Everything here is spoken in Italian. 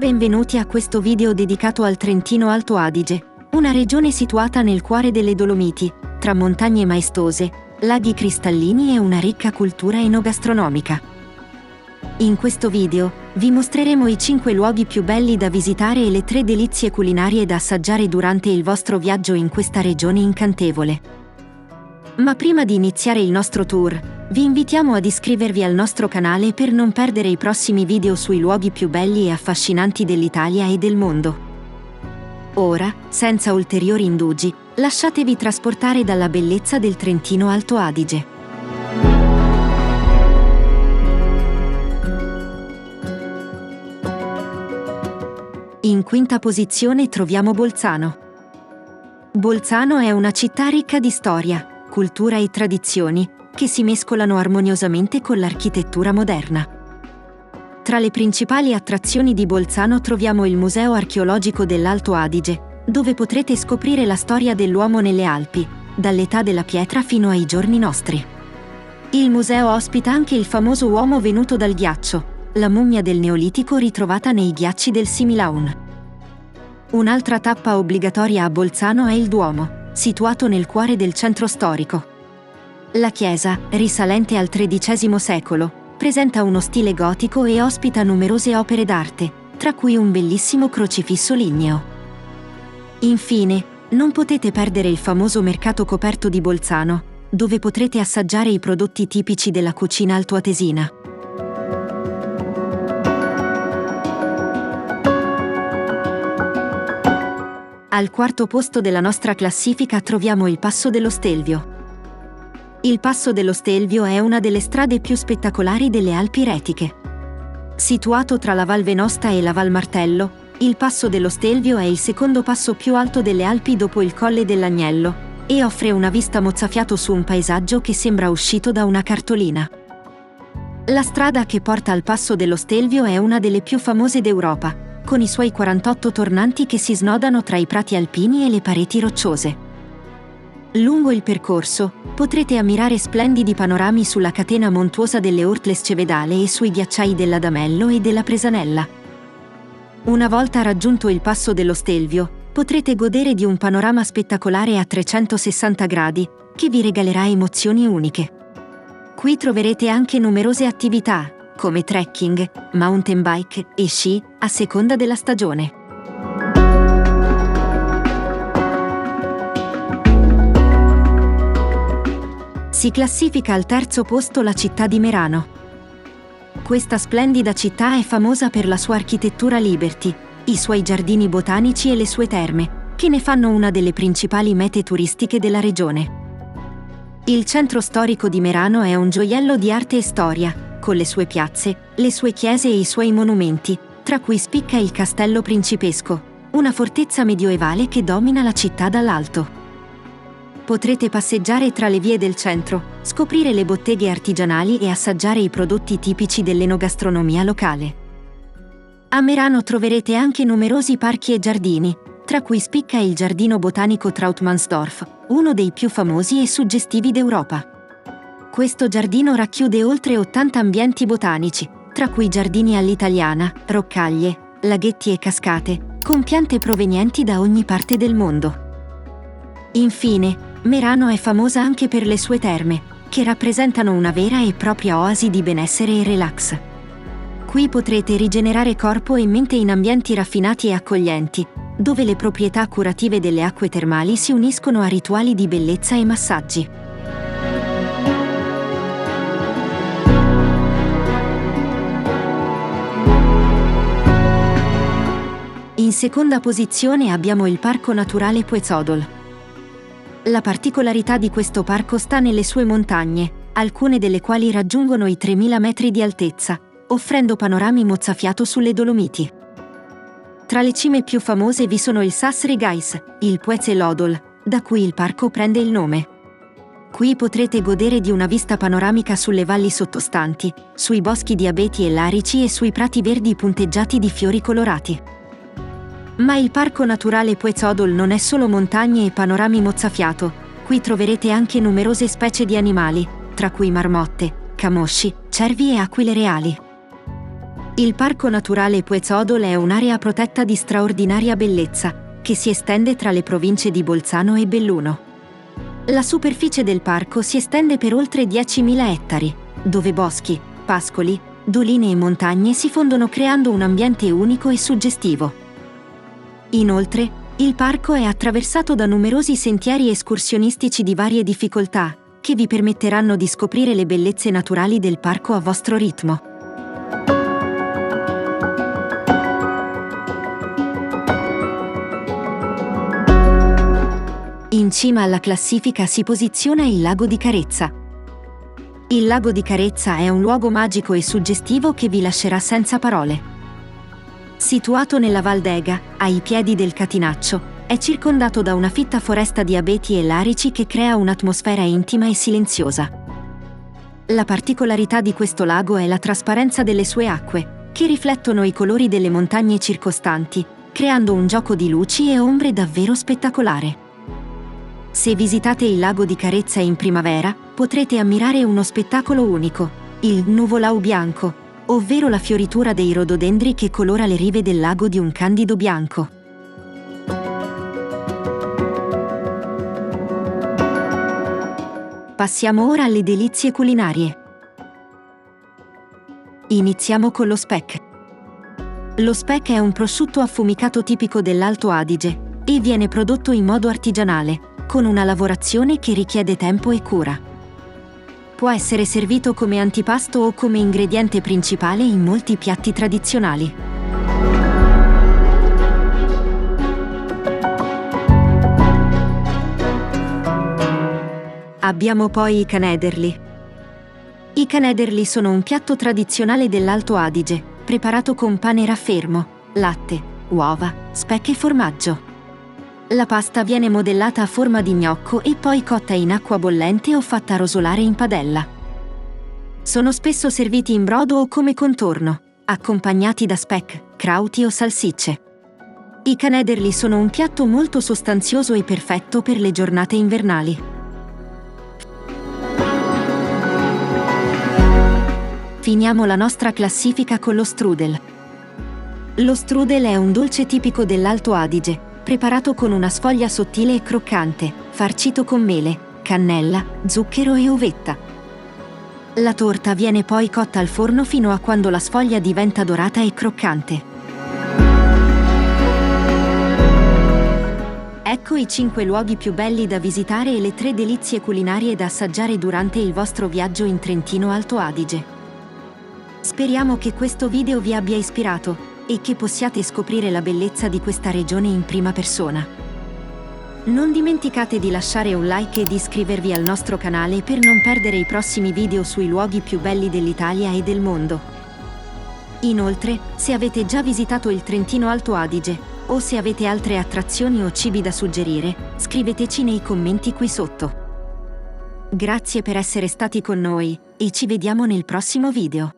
Benvenuti a questo video dedicato al Trentino Alto Adige, una regione situata nel cuore delle Dolomiti, tra montagne maestose, laghi cristallini e una ricca cultura enogastronomica. In questo video, vi mostreremo i 5 luoghi più belli da visitare e le 3 delizie culinarie da assaggiare durante il vostro viaggio in questa regione incantevole. Ma prima di iniziare il nostro tour, vi invitiamo ad iscrivervi al nostro canale per non perdere i prossimi video sui luoghi più belli e affascinanti dell'Italia e del mondo. Ora, senza ulteriori indugi, lasciatevi trasportare dalla bellezza del Trentino Alto Adige. In quinta posizione troviamo Bolzano. Bolzano è una città ricca di storia, cultura e tradizioni, che si mescolano armoniosamente con l'architettura moderna. Tra le principali attrazioni di Bolzano troviamo il Museo archeologico dell'Alto Adige, dove potrete scoprire la storia dell'uomo nelle Alpi, dall'età della pietra fino ai giorni nostri. Il museo ospita anche il famoso uomo venuto dal ghiaccio, la mummia del Neolitico ritrovata nei ghiacci del Similaun. Un'altra tappa obbligatoria a Bolzano è il Duomo, situato nel cuore del centro storico. La chiesa, risalente al XIII secolo, presenta uno stile gotico e ospita numerose opere d'arte, tra cui un bellissimo crocifisso ligneo. Infine, non potete perdere il famoso mercato coperto di Bolzano, dove potrete assaggiare i prodotti tipici della cucina altoatesina. Al quarto posto della nostra classifica troviamo il Passo dello Stelvio. Il Passo dello Stelvio è una delle strade più spettacolari delle Alpi Retiche. Situato tra la Val Venosta e la Val Martello, il Passo dello Stelvio è il secondo passo più alto delle Alpi dopo il Colle dell'Agnello e offre una vista mozzafiato su un paesaggio che sembra uscito da una cartolina. La strada che porta al Passo dello Stelvio è una delle più famose d'Europa, con i suoi 48 tornanti che si snodano tra i prati alpini e le pareti rocciose. Lungo il percorso, potrete ammirare splendidi panorami sulla catena montuosa delle Ortles Cevedale e sui ghiacciai dell'Adamello e della Presanella. Una volta raggiunto il Passo dello Stelvio, potrete godere di un panorama spettacolare a 360 gradi, che vi regalerà emozioni uniche. Qui troverete anche numerose attività, come trekking, mountain bike e sci, a seconda della stagione. Si classifica al terzo posto la città di Merano. Questa splendida città è famosa per la sua architettura Liberty, i suoi giardini botanici e le sue terme, che ne fanno una delle principali mete turistiche della regione. Il centro storico di Merano è un gioiello di arte e storia, con le sue piazze, le sue chiese e i suoi monumenti, tra cui spicca il Castello Principesco, una fortezza medioevale che domina la città dall'alto. Potrete passeggiare tra le vie del centro, scoprire le botteghe artigianali e assaggiare i prodotti tipici dell'enogastronomia locale. A Merano troverete anche numerosi parchi e giardini, tra cui spicca il Giardino Botanico Trautmannsdorf, uno dei più famosi e suggestivi d'Europa. Questo giardino racchiude oltre 80 ambienti botanici, tra cui giardini all'italiana, roccaglie, laghetti e cascate, con piante provenienti da ogni parte del mondo. Infine, Merano è famosa anche per le sue terme, che rappresentano una vera e propria oasi di benessere e relax. Qui potrete rigenerare corpo e mente in ambienti raffinati e accoglienti, dove le proprietà curative delle acque termali si uniscono a rituali di bellezza e massaggi. In seconda posizione abbiamo il Parco Naturale Puezodol. La particolarità di questo parco sta nelle sue montagne, alcune delle quali raggiungono i 3000 metri di altezza, offrendo panorami mozzafiato sulle Dolomiti. Tra le cime più famose vi sono il Sas Regais, il Puezolodol, da cui il parco prende il nome. Qui potrete godere di una vista panoramica sulle valli sottostanti, sui boschi di abeti e larici e sui prati verdi punteggiati di fiori colorati. Ma il Parco Naturale Puezodol non è solo montagne e panorami mozzafiato, qui troverete anche numerose specie di animali, tra cui marmotte, camosci, cervi e aquile reali. Il Parco Naturale Puezodol è un'area protetta di straordinaria bellezza, che si estende tra le province di Bolzano e Belluno. La superficie del parco si estende per oltre 10.000 ettari, dove boschi, pascoli, doline e montagne si fondono creando un ambiente unico e suggestivo. Inoltre, il parco è attraversato da numerosi sentieri escursionistici di varie difficoltà, che vi permetteranno di scoprire le bellezze naturali del parco a vostro ritmo. In cima alla classifica si posiziona il Lago di Carezza. Il Lago di Carezza è un luogo magico e suggestivo che vi lascerà senza parole. Situato nella Val d'Ega, ai piedi del Catinaccio, è circondato da una fitta foresta di abeti e larici che crea un'atmosfera intima e silenziosa. La particolarità di questo lago è la trasparenza delle sue acque, che riflettono i colori delle montagne circostanti, creando un gioco di luci e ombre davvero spettacolare. Se visitate il Lago di Carezza in primavera, potrete ammirare uno spettacolo unico, il nuvolau bianco, ovvero la fioritura dei rododendri che colora le rive del lago di un candido bianco. Passiamo ora alle delizie culinarie. Iniziamo con lo speck. Lo speck è un prosciutto affumicato tipico dell'Alto Adige e viene prodotto in modo artigianale, con una lavorazione che richiede tempo e cura. Può essere servito come antipasto o come ingrediente principale in molti piatti tradizionali. Abbiamo poi i canederli. I canederli sono un piatto tradizionale dell'Alto Adige, preparato con pane raffermo, latte, uova, speck e formaggio. La pasta viene modellata a forma di gnocco e poi cotta in acqua bollente o fatta rosolare in padella. Sono spesso serviti in brodo o come contorno, accompagnati da speck, crauti o salsicce. I canederli sono un piatto molto sostanzioso e perfetto per le giornate invernali. Finiamo la nostra classifica con lo strudel. Lo strudel è un dolce tipico dell'Alto Adige, preparato con una sfoglia sottile e croccante, farcito con mele, cannella, zucchero e uvetta. La torta viene poi cotta al forno fino a quando la sfoglia diventa dorata e croccante. Ecco i 5 luoghi più belli da visitare e le 3 delizie culinarie da assaggiare durante il vostro viaggio in Trentino Alto Adige. Speriamo che questo video vi abbia ispirato e che possiate scoprire la bellezza di questa regione in prima persona. Non dimenticate di lasciare un like e di iscrivervi al nostro canale per non perdere i prossimi video sui luoghi più belli dell'Italia e del mondo. Inoltre, se avete già visitato il Trentino Alto Adige, o se avete altre attrazioni o cibi da suggerire, scriveteci nei commenti qui sotto. Grazie per essere stati con noi, e ci vediamo nel prossimo video.